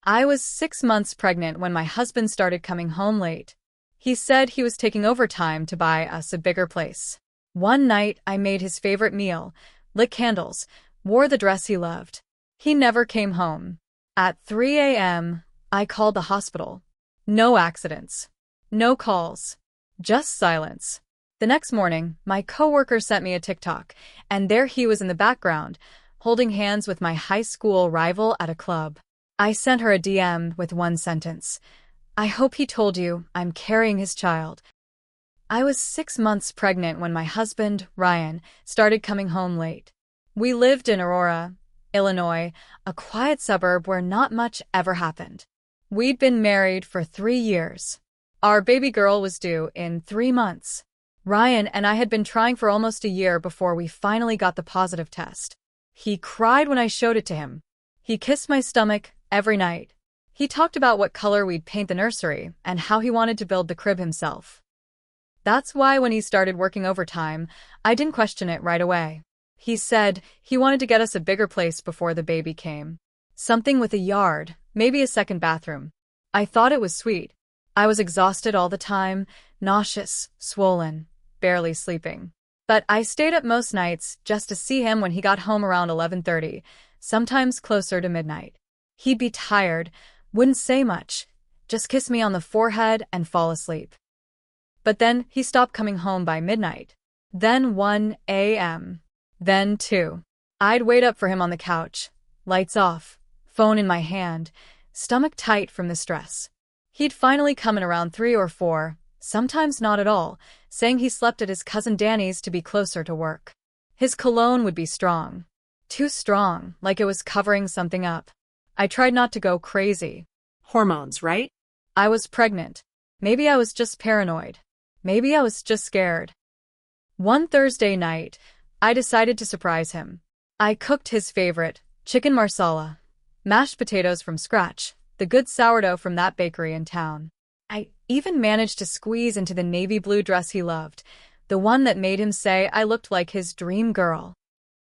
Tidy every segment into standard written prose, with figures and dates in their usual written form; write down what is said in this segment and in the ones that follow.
I was 6 months pregnant when my husband started coming home late. He said he was taking overtime to buy us a bigger place. One night, I made his favorite meal, lit candles, wore the dress he loved. He never came home. At 3 a.m., I called the hospital. No accidents. No calls. Just silence. The next morning, my coworker sent me a TikTok, and there he was in the background, holding hands with my high school rival at a club. I sent her a DM with one sentence. I hope he told you I'm carrying his child. I was 6 months pregnant when my husband, Ryan, started coming home late. We lived in Aurora, Illinois, a quiet suburb where not much ever happened. We'd been married for 3 years. Our baby girl was due in 3 months. Ryan and I had been trying for almost a year before we finally got the positive test. He cried when I showed it to him. He kissed my stomach every night. He talked about what color we'd paint the nursery and how he wanted to build the crib himself. That's why when he started working overtime, I didn't question it right away. He said he wanted to get us a bigger place before the baby came. Something with a yard, maybe a second bathroom. I thought it was sweet. I was exhausted all the time, nauseous, swollen, barely sleeping. But I stayed up most nights just to see him when he got home around 11:30, sometimes closer to midnight. He'd be tired, wouldn't say much, just kiss me on the forehead and fall asleep. But then he stopped coming home by midnight. Then 1 a.m. Then 2. I'd wait up for him on the couch, lights off, phone in my hand, stomach tight from the stress. He'd finally come in around 3 or 4, sometimes not at all, saying he slept at his cousin Danny's to be closer to work. His cologne would be strong. Too strong, like it was covering something up. I tried not to go crazy. Hormones, right? I was pregnant. Maybe I was just paranoid. Maybe I was just scared. One Thursday night, I decided to surprise him. I cooked his favorite, chicken marsala, mashed potatoes from scratch, the good sourdough from that bakery in town. I even managed to squeeze into the navy blue dress he loved, the one that made him say I looked like his dream girl.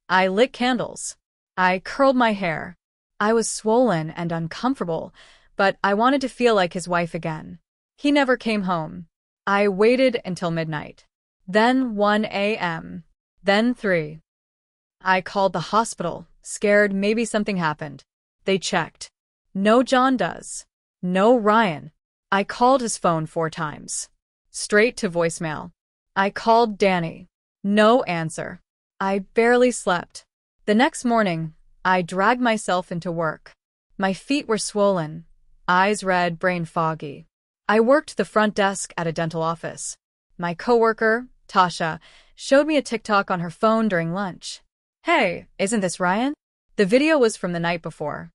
I lit candles. I curled my hair. I was swollen and uncomfortable, but I wanted to feel like his wife again. He never came home. I waited until midnight. Then 1 a.m. Then 3. I called the hospital, scared maybe something happened. They checked. No John does. No Ryan. I called his phone 4 times. Straight to voicemail. I called Danny. No answer. I barely slept. The next morning, I dragged myself into work. My feet were swollen, eyes red, brain foggy. I worked the front desk at a dental office. My coworker, Tasha, showed me a TikTok on her phone during lunch. Hey, isn't this Ryan? The video was from the night before.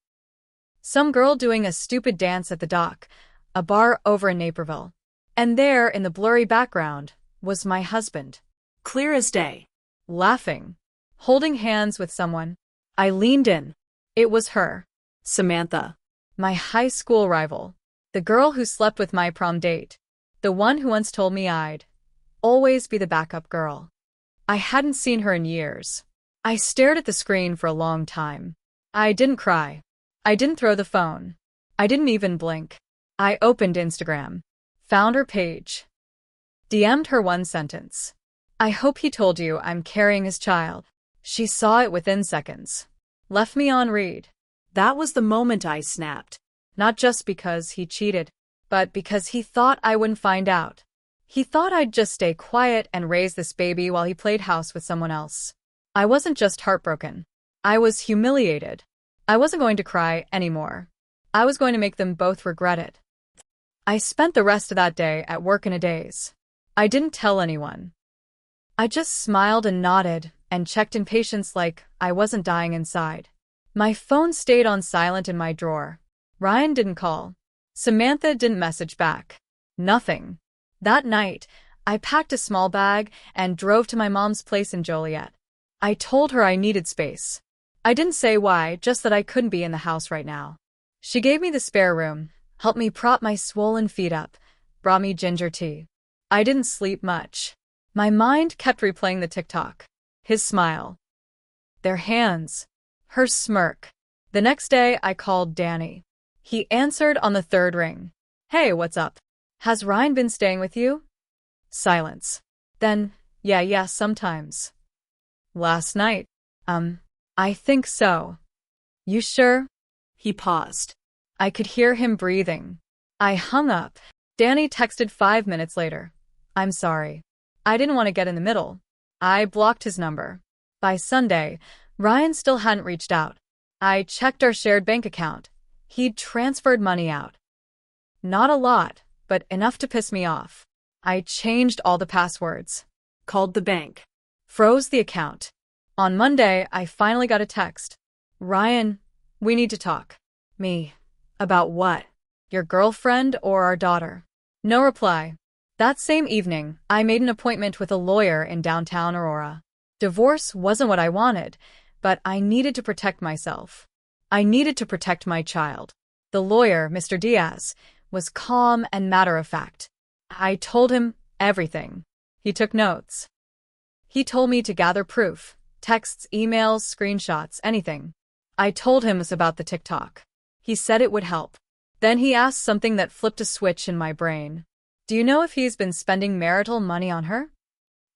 Some girl doing a stupid dance at the dock, a bar over in Naperville. And there, in the blurry background, was my husband. Clear as day. Laughing. Holding hands with someone. I leaned in. It was her. Samantha. My high school rival. The girl who slept with my prom date. The one who once told me I'd always be the backup girl. I hadn't seen her in years. I stared at the screen for a long time. I didn't cry. I didn't throw the phone. I didn't even blink. I opened Instagram. Found her page. DM'd her one sentence. I hope he told you I'm carrying his child. She saw it within seconds. Left me on read. That was the moment I snapped. Not just because he cheated, but because he thought I wouldn't find out. He thought I'd just stay quiet and raise this baby while he played house with someone else. I wasn't just heartbroken. I was humiliated. I wasn't going to cry anymore. I was going to make them both regret it. I spent the rest of that day at work in a daze. I didn't tell anyone. I just smiled and nodded and checked in patience like I wasn't dying inside. My phone stayed on silent in my drawer. Ryan didn't call. Samantha didn't message back. Nothing. That night, I packed a small bag and drove to my mom's place in Joliet. I told her I needed space. I didn't say why, just that I couldn't be in the house right now. She gave me the spare room, helped me prop my swollen feet up, brought me ginger tea. I didn't sleep much. My mind kept replaying the TikTok. His smile. Their hands. Her smirk. The next day, I called Danny. He answered on the third ring. Hey, what's up? Has Ryan been staying with you? Silence. Then, yeah, sometimes. Last night. I think so. You sure? He paused. I could hear him breathing. I hung up. Danny texted 5 minutes later. I'm sorry. I didn't want to get in the middle. I blocked his number. By Sunday, Ryan still hadn't reached out. I checked our shared bank account. He'd transferred money out. Not a lot, but enough to piss me off. I changed all the passwords. Called the bank. Froze the account. On Monday, I finally got a text. Ryan, we need to talk. Me. About what? Your girlfriend or our daughter? No reply. That same evening, I made an appointment with a lawyer in downtown Aurora. Divorce wasn't what I wanted, but I needed to protect myself. I needed to protect my child. The lawyer, Mr. Diaz, was calm and matter-of-fact. I told him everything. He took notes. He told me to gather proof, texts, emails, screenshots, anything. I told him it was about the TikTok. He said it would help. Then he asked something that flipped a switch in my brain. Do you know if he's been spending marital money on her?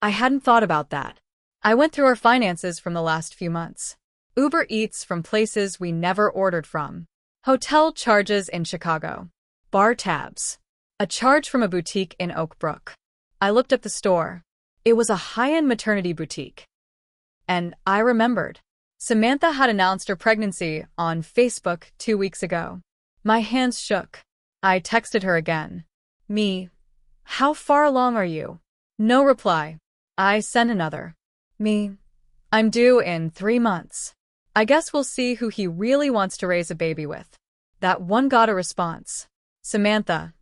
I hadn't thought about that. I went through our finances from the last few months. Uber Eats from places we never ordered from. Hotel charges in Chicago. Bar tabs. A charge from a boutique in Oak Brook. I looked up the store. It was a high-end maternity boutique. And I remembered. Samantha had announced her pregnancy on Facebook 2 weeks ago. My hands shook. I texted her again. Me. How far along are you? No reply. I sent another. Me. I'm due in 3 months. I guess we'll see who he really wants to raise a baby with. That one got a response. Samantha.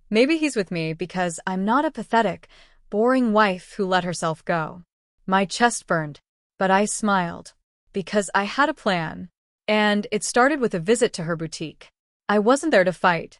Maybe he's with me because I'm not a pathetic, boring wife who let herself go. My chest burned, but I smiled. Because I had a plan. And it started with a visit to her boutique. I wasn't there to fight.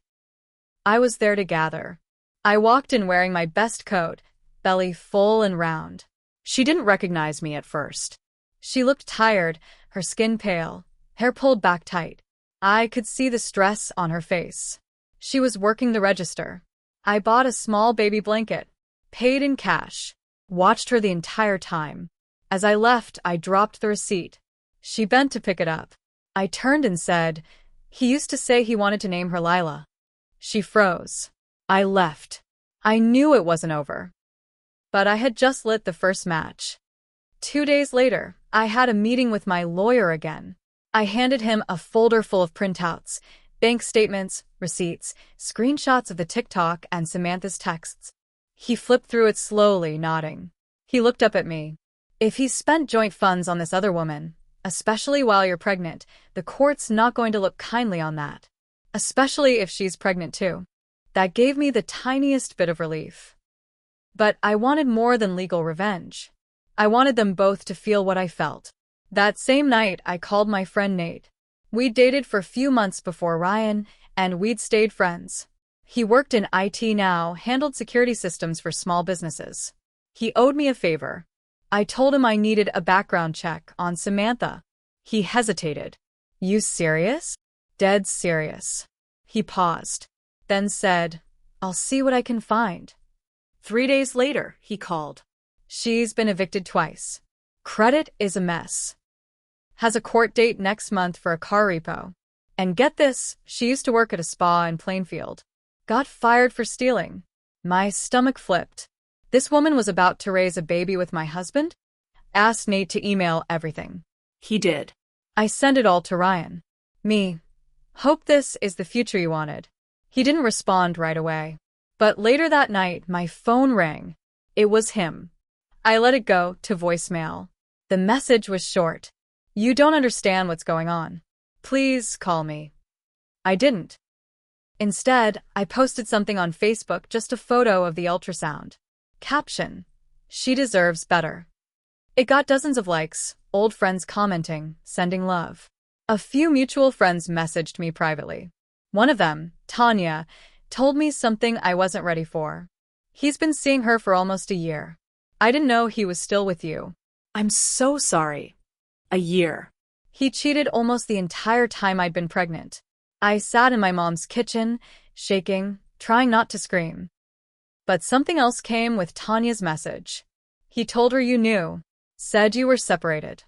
I was there to gather. I walked in wearing my best coat, belly full and round. She didn't recognize me at first. She looked tired, her skin pale, hair pulled back tight. I could see the stress on her face. She was working the register. I bought a small baby blanket, paid in cash, watched her the entire time. As I left, I dropped the receipt. She bent to pick it up. I turned and said, he used to say he wanted to name her Lila. She froze. I left. I knew it wasn't over. But I had just lit the first match. 2 days later, I had a meeting with my lawyer again. I handed him a folder full of printouts, bank statements, receipts, screenshots of the TikTok and Samantha's texts. He flipped through it slowly, nodding. He looked up at me. If he spent joint funds on this other woman, especially while you're pregnant, the court's not going to look kindly on that. Especially if she's pregnant too. That gave me the tiniest bit of relief. But I wanted more than legal revenge. I wanted them both to feel what I felt. That same night, I called my friend Nate. We'd dated for a few months before Ryan, and we'd stayed friends. He worked in IT now, handled security systems for small businesses. He owed me a favor. I told him I needed a background check on Samantha. He hesitated. You serious? Dead serious. He paused, then said, I'll see what I can find. 3 days later, he called. She's been evicted twice. Credit is a mess. Has a court date next month for a car repo. And get this, she used to work at a spa in Plainfield. Got fired for stealing. My stomach flipped. This woman was about to raise a baby with my husband? Asked Nate to email everything. He did. I sent it all to Ryan. Me. Hope this is the future you wanted. He didn't respond right away. But later that night, my phone rang. It was him. I let it go to voicemail. The message was short. You don't understand what's going on. Please call me. I didn't. Instead, I posted something on Facebook, just a photo of the ultrasound. Caption: she deserves better. It got dozens of likes, old friends commenting, sending love. A few mutual friends messaged me privately. One of them, Tanya, told me something I wasn't ready for. He's been seeing her for almost a year. I didn't know he was still with you. I'm so sorry. A year. He cheated almost the entire time I'd been pregnant. I sat in my mom's kitchen, shaking, trying not to scream. But something else came with Tanya's message. He told her you knew, said you were separated.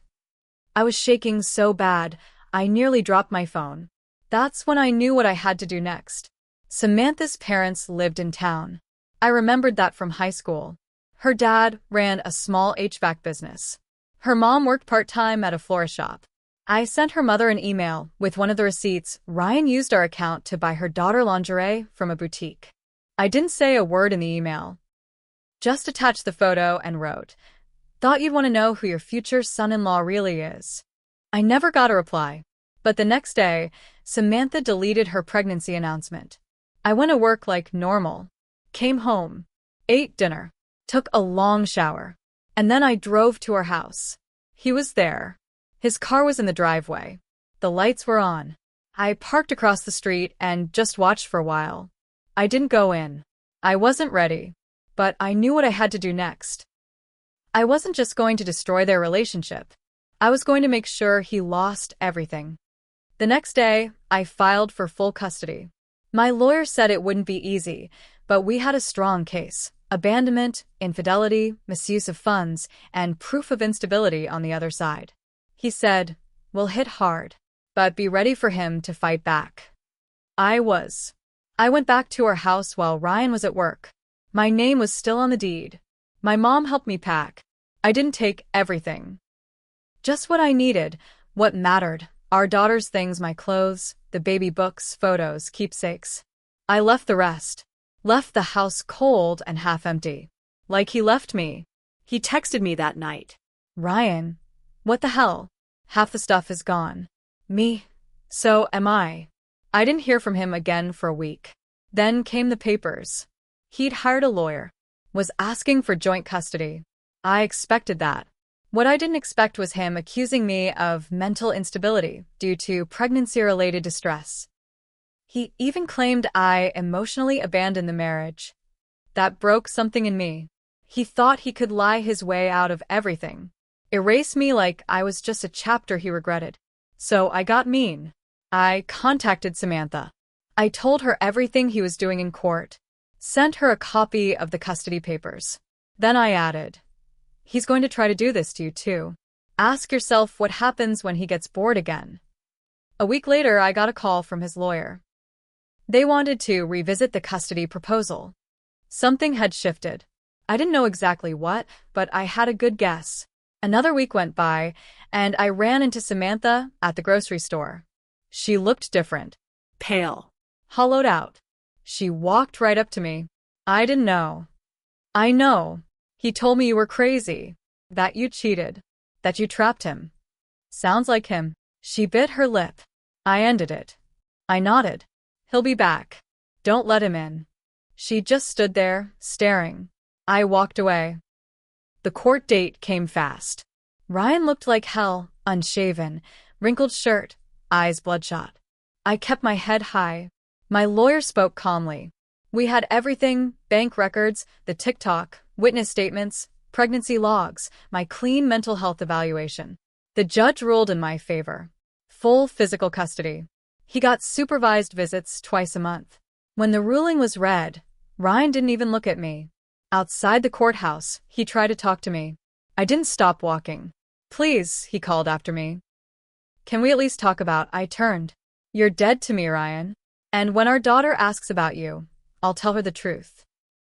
I was shaking so bad, I nearly dropped my phone. That's when I knew what I had to do next. Samantha's parents lived in town. I remembered that from high school. Her dad ran a small HVAC business. Her mom worked part-time at a florist shop. I sent her mother an email with one of the receipts. Ryan used our account to buy her daughter lingerie from a boutique. I didn't say a word in the email. Just attached the photo and wrote, "Thought you'd want to know who your future son-in-law really is." I never got a reply. But the next day, Samantha deleted her pregnancy announcement. I went to work like normal. Came home. Ate dinner. Took a long shower. And then I drove to her house. He was there. His car was in the driveway. The lights were on. I parked across the street and just watched for a while. I didn't go in. I wasn't ready. But I knew what I had to do next. I wasn't just going to destroy their relationship. I was going to make sure he lost everything. The next day, I filed for full custody. My lawyer said it wouldn't be easy, but we had a strong case. Abandonment, infidelity, misuse of funds, and proof of instability on the other side. He said, "We'll hit hard, but be ready for him to fight back." I was. I went back to our house while Ryan was at work. My name was still on the deed. My mom helped me pack. I didn't take everything. Just what I needed, what mattered, our daughter's things, my clothes, the baby books, photos, keepsakes. I left the rest. Left the house cold and half empty. Like he left me. He texted me that night. "Ryan, what the hell? Half the stuff is gone." Me? So am I. I didn't hear from him again for a week. Then came the papers. He'd hired a lawyer. Was asking for joint custody. I expected that. What I didn't expect was him accusing me of mental instability due to pregnancy-related distress. He even claimed I emotionally abandoned the marriage. That broke something in me. He thought he could lie his way out of everything. Erase me like I was just a chapter he regretted. So I got mean. I contacted Samantha. I told her everything he was doing in court. Sent her a copy of the custody papers. Then I added, "He's going to try to do this to you too. Ask yourself what happens when he gets bored again." A week later, I got a call from his lawyer. They wanted to revisit the custody proposal. Something had shifted. I didn't know exactly what, but I had a good guess. Another week went by, and I ran into Samantha at the grocery store. She looked different. Pale. Hollowed out. She walked right up to me. "I didn't know." "I know. He told me you were crazy. That you cheated. That you trapped him." "Sounds like him." She bit her lip. I ended it. I nodded. "He'll be back. Don't let him in." She just stood there, staring. I walked away. The court date came fast. Ryan looked like hell, unshaven, wrinkled shirt, eyes bloodshot. I kept my head high. My lawyer spoke calmly. We had everything: bank records, the TikTok, witness statements, pregnancy logs, my clean mental health evaluation. The judge ruled in my favor. Full physical custody. He got supervised visits twice a month. When the ruling was read, Ryan didn't even look at me. Outside the courthouse, he tried to talk to me. I didn't stop walking. "Please," he called after me. "Can we at least talk about—" I turned. "You're dead to me, Ryan. And when our daughter asks about you, I'll tell her the truth."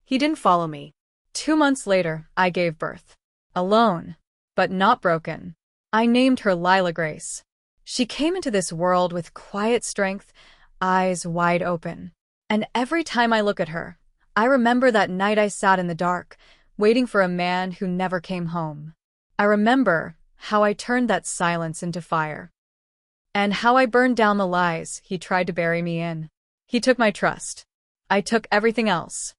He didn't follow me. 2 months later, I gave birth. Alone, but not broken. I named her Lila Grace. She came into this world with quiet strength, eyes wide open. And every time I look at her, I remember that night I sat in the dark, waiting for a man who never came home. I remember how I turned that silence into fire. And how I burned down the lies he tried to bury me in. He took my trust. I took everything else.